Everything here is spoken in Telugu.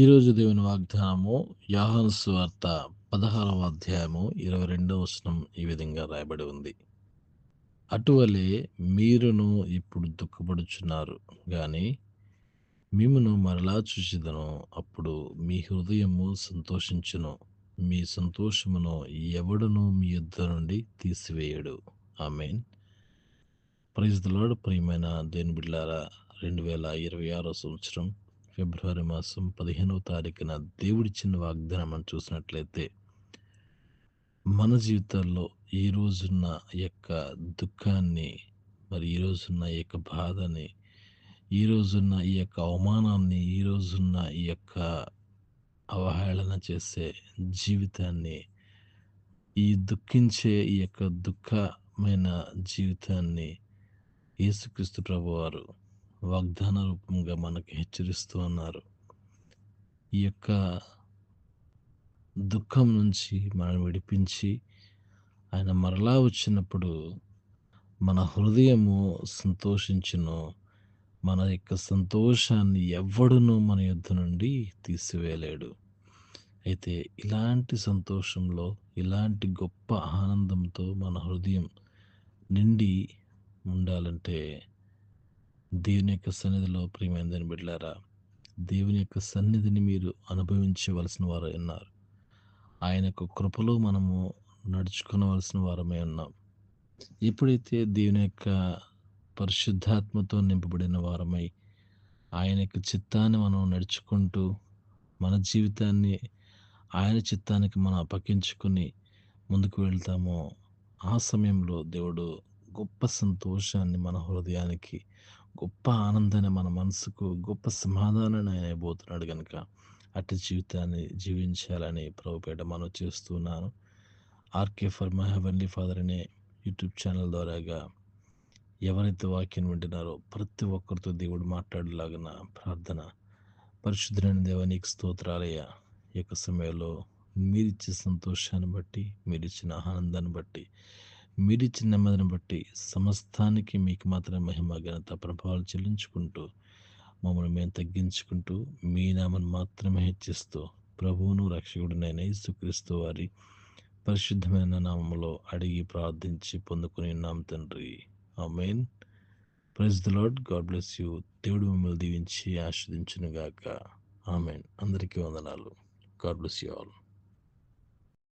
ఈరోజు దేవుని వాగ్దానము యోహాను సువార్త 16వ అధ్యాయము 22వ వచనం ఈ విధంగా రాయబడి ఉంది. అటువలే మీరును ఇప్పుడు దుఃఖపడుచున్నారు గాని మిమ్మును మరలా చూచెదను, అప్పుడు మీ హృదయము సంతోషించును, మీ సంతోషమును ఎవడును మీ యొద్ద నుండి తీసివేయడు. ఆమేన్. Praise the Lord. ప్రియమైన దేవుని బిడ్డలారా, 2026 సంవత్సరం ఫిబ్రవరి మాసం 15వ తారీఖున దేవుడిచ్చిన వాగ్దానం మనం చూసినట్లయితే, మన జీవితాల్లో ఈ రోజున్న ఈ యొక్క దుఃఖాన్ని, మరి ఈ రోజున్న ఈ యొక్క బాధని, ఈ రోజున్న ఈ యొక్క అవమానాన్ని, ఈ రోజున్న ఈ యొక్క అవహేళన చేసే జీవితాన్ని, ఈ దుఃఖించే ఈ యొక్క దుఃఖమైన జీవితాన్ని యేసుక్రీస్తు ప్రభువారు వాగ్దాన రూపంగా మనకి హెచ్చరిస్తూ ఉన్నారు. ఈ యొక్క దుఃఖం నుంచి మనం విడిపించి ఆయన మరలా వచ్చినప్పుడు మన హృదయము సంతోషించును, మన యొక్క సంతోషాన్ని ఎవ్వడును మన యొద్ద నుండి తీసివేయలేడు. అయితే ఇలాంటి సంతోషంలో, ఇలాంటి గొప్ప ఆనందంతో మన హృదయం నిండి ఉండాలంటే దేవుని యొక్క సన్నిధిలో, ప్రియమైన దేవుని బిడ్డలారా, దేవుని యొక్క సన్నిధిని మీరు అనుభవించవలసిన వారై ఉన్నారు. ఆయన యొక్క కృపలో మనము నడుచుకోవలసిన వారమై ఉన్నాం. ఎప్పుడైతే దేవుని యొక్క పరిశుద్ధాత్మతో నింపబడిన వారమై ఆయన యొక్క చిత్తాన్ని మనం నడుచుకుంటూ మన జీవితాన్ని ఆయన చిత్తానికి మనం అప్పగించుకొని ముందుకు వెళ్తామో, ఆ సమయంలో దేవుడు గొప్ప సంతోషాన్ని మన హృదయానికి, గొప్ప ఆనందాన్ని మన మనసుకు, గొప్ప సమాధానాన్ని ఆయన ఇవ్వబోతున్నాడు కనుక అట్టి జీవితాన్ని జీవించాలని ప్రభుపేట మనం చేస్తున్నాను. RK for my heavenly father అనే యూట్యూబ్ ఛానల్ ద్వారాగా ఎవరైతే వాక్యం వింటున్నారో ప్రతి ఒక్కరితో దేవుడు మాట్లాడేలాగిన ప్రార్థన. పరిశుద్ధులైన దేవా, నీకు స్తోత్రాలయ్యా. ఈ యొక్క సమయంలో మీరిచ్చే సంతోషాన్ని బట్టి, మీరిచ్చిన ఆనందాన్ని బట్టి, మీరిచ్చిన నెమ్మదిని బట్టి సమస్తానికి మీకు మాత్రమే మహిమ, ఘనత, ప్రభావాలు చెల్లించుకుంటూ మమ్మల్ని మేము తగ్గించుకుంటూ మీ నామను మాత్రమే హెచ్చిస్తూ ప్రభువును రక్షకుడినైన యేసుక్రీస్తు వారి పరిశుద్ధమైన నామములో అడిగి ప్రార్థించి పొందుకుని ఉన్నాం తండ్రి. Amen. Praise the Lord. God bless you. దేవుడు మిమ్మల్ని దీవించి ఆశీర్వదించును గాక. ఆమేన్. అందరికీ వందనాలు. God bless you all.